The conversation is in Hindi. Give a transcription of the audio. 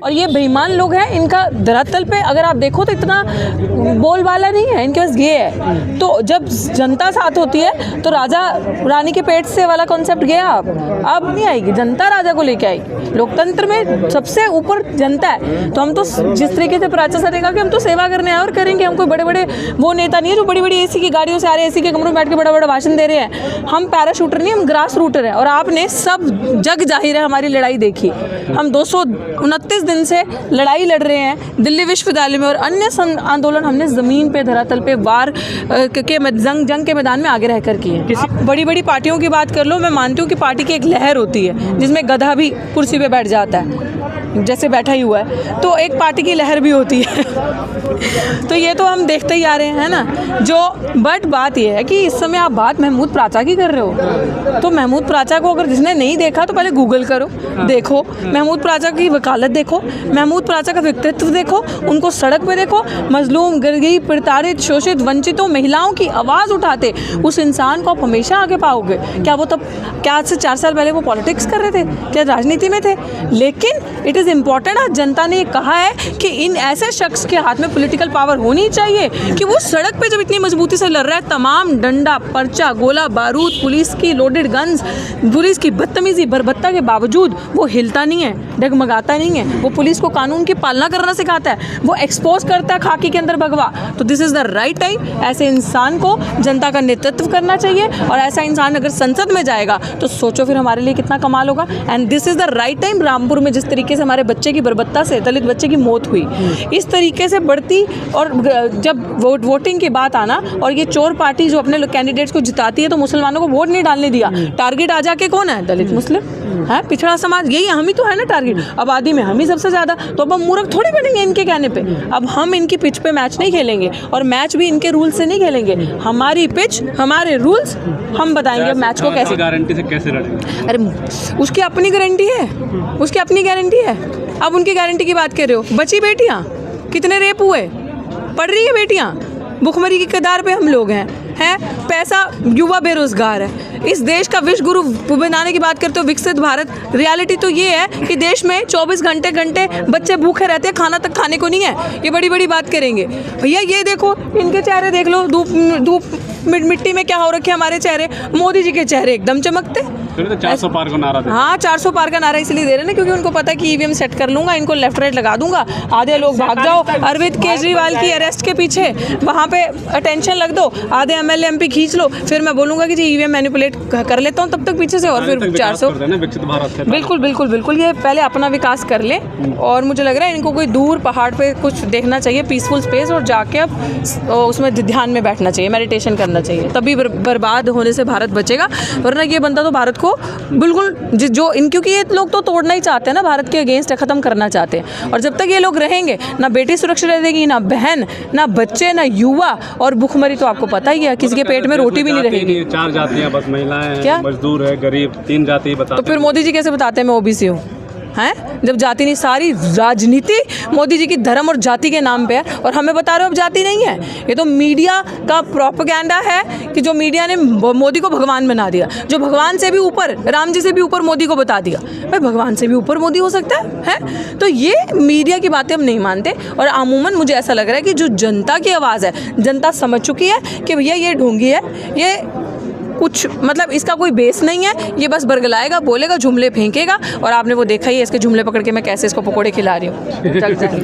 और ये बेईमान लोग हैं, इनका धरातल पे अगर आप देखो तो इतना बोलबाला नहीं है, इनके पास ये है। तो जब जनता साथ होती है तो राजा रानी के पेट से वाला कॉन्सेप्ट गया, अब नहीं आएगी। जनता राजा को लेके आई। लोकतंत्र में सबसे ऊपर जनता है। तो हम तो जिस तरीके से प्राचा सर ने कहा कि हम तो सेवा करने आए और करेंगे, हम कोई बड़े बड़े वो नेता नहीं है जो बड़ी बड़ी एसी की गाड़ियों से आ रहे हैं, एसी के कमरों में बैठ के बड़ा बड़ा भाषण दे रहे हैं। हम पैराशूटर नहीं, हम ग्रास रूटर हैं। और आपने सब जग जाहिर है हमारी लड़ाई देखी। हम 229 दिन से लड़ाई लड़ रहे हैं दिल्ली विश्वविद्यालय में, और अन्य आंदोलन हमने ज़मीन पे धरातल पे वार के जंग के मैदान में आगे रहकर किए। बड़ी बड़ी पार्टियों की बात कर लो, मैं मानती हूँ कि पार्टी की एक लहर होती है जिसमें गधा भी कुर्सी पे बैठ जाता है, जैसे बैठा ही हुआ है, तो एक पार्टी की लहर भी होती है। तो ये तो हम देखते ही आ रहे हैं ना। बट बात ये है कि इस समय आप बात महमूद प्राचा की कर रहे हो, तो महमूद प्राचा को अगर जिसने नहीं देखा तो पहले गूगल करो, देखो महमूद प्राचा की वकालत देखो, महमूद प्राचा का व्यक्तित्व देखो, उनको सड़क पे देखो, मजलूम, गरीब, प्रताड़ित, शोषित, वंचितों, महिलाओं की आवाज़ उठाते उस इंसान को आप हमेशा आगे पाओगे। क्या आज से 4 साल पहले वो पॉलिटिक्स कर रहे थे, क्या राजनीति में थे? लेकिन इट इज़ इम्पॉर्टेंट, आज जनता ने कहा है कि इन ऐसे शख्स के हाथ में पॉलिटिकल पावर होनी चाहिए कि वो सड़क पे जब इतनी मजबूती से लड़ रहा है, तमाम डंडा, पर्चा, गोला बारूद, पुलिस की लोडेड गन्स, पुलिस की बदतमीजी, बर्बरता के बावजूद वो हिलता नहीं है, डगमगाता नहीं है। वो पुलिस को कानून की पालना करना सिखाता है, वो एक्सपोज करता है खाकी के अंदर भगवा। तो this is the right time. ऐसे इंसान को जनता का नेतृत्व करना चाहिए, और ऐसा इंसान अगर संसद में जाएगा तो सोचो फिर हमारे लिए कितना कमाल होगा। And this is the right time. Rampur में जिस तरीके से हमारे बच्चे की बर्बरता से दलित बच्चे की मौत हुई, इस तरीके से बढ़ती, और जब वोटिंग की बात आना, और ये चोर पार्टी जो अपने कैंडिडेट्स को जिताती है तो मुसलमानों को वोट नहीं डालने दिया। टारगेट आ जाके कौन है? दलित, मुस्लिम है, पिछड़ा समाज, यही हम ही तो है ना टारगेट। आबादी में हम ही सबसे ज़्यादा, तो अब हम मूर्ख थोड़ी बनेंगे इनके कहने पे। अब हम इनकी पिच पे मैच नहीं खेलेंगे, और मैच भी इनके रूल से नहीं खेलेंगे। हमारी पिच, हमारे रूल्स, हम बताएंगे मैच को कैसे। गारंटी से कैसे लड़ेंगे? अरे उसकी अपनी गारंटी है, उसकी अपनी गारंटी है। अब उनकी गारंटी की बात कर रहे हो। बची बेटियाँ, कितने रेप हुए, पढ़ रही है बेटियाँ, भुखमरी की कगार पे हम लोग हैं। पैसा, युवा बेरोजगार है। इस देश का विश्व गुरु बनाने की बात करते हो, विकसित भारत। रियलिटी तो ये है कि देश में 24 घंटे बच्चे भूखे रहते हैं, खाना तक खाने को नहीं है। ये बड़ी बड़ी बात करेंगे भैया। ये देखो इनके चेहरे देख लो, धूप मिट्टी में क्या हो रखे हमारे चेहरे। मोदी जी के चेहरे एकदम चमकते। 400 पार का नारा। हाँ, 400 पार का नारा इसलिए दे रहे ना, क्योंकि उनको पता है कि ईवीएम सेट कर लूंगा, इनको लेफ्ट राइट लगा दूंगा, आधे लोग भाग जाओ अरविंद केजरीवाल की अरेस्ट के पीछे, वहाँ पे अटेंशन लग दो, आधे एमएलए एमपी खींच लो, फिर मैं बोलूंगा कि जी ईवीएम मैनिपुलेट कर लेता हूँ तब तक पीछे से, और फिर 400। बिल्कुल बिल्कुल बिल्कुल, ये पहले अपना विकास कर ले। और मुझे लग रहा है इनको कोई दूर पहाड़ पे कुछ देखना चाहिए, पीसफुल स्पेस, और जाके अब उसमें ध्यान में बैठना चाहिए, मेडिटेशन करना चाहिए, तभी बर्बाद होने से भारत बचेगा। वरना ये बंदा तो भारत को बिल्कुल क्योंकि ये लोग तो तोड़ना ही चाहते हैं ना, भारत के अगेंस्ट ख़त्म करना चाहते हैं। और जब तक ये लोग रहेंगे, ना बेटी सुरक्षित रहेगी, ना बहन, ना बच्चे, ना युवा, और भुखमरी तो आपको पता ही है, किसी के पेट में रोटी भी नहीं रहेगी। 4 जातियाँ बस, महिलाएं क्या, मजदूर है, गरीब, 3 जाति बताते। तो फिर मोदी जी कैसे बताते हैं मैं ओबीसी हूँ? हैं, जब जाति नहीं, सारी राजनीति मोदी जी की धर्म और जाति के नाम पे है, और हमें बता रहे हो अब जाति नहीं है। ये तो मीडिया का प्रोपेगेंडा है कि जो मीडिया ने मोदी को भगवान बना दिया, जो भगवान से भी ऊपर, राम जी से भी ऊपर मोदी को बता दिया। भाई भगवान से भी ऊपर मोदी हो सकता है? तो ये मीडिया की बातें हम नहीं मानते। और अमूमन मुझे ऐसा लग रहा है कि जो जनता की आवाज़ है, जनता समझ चुकी है कि भैया ये ढोंगी है, ये कुछ मतलब इसका कोई बेस नहीं है, ये बस बरगलाएगा, बोलेगा, जुमले फेंकेगा। और आपने वो देखा ही है, इसके जुमले पकड़ के मैं कैसे इसको पकोड़े खिला रही हूँ।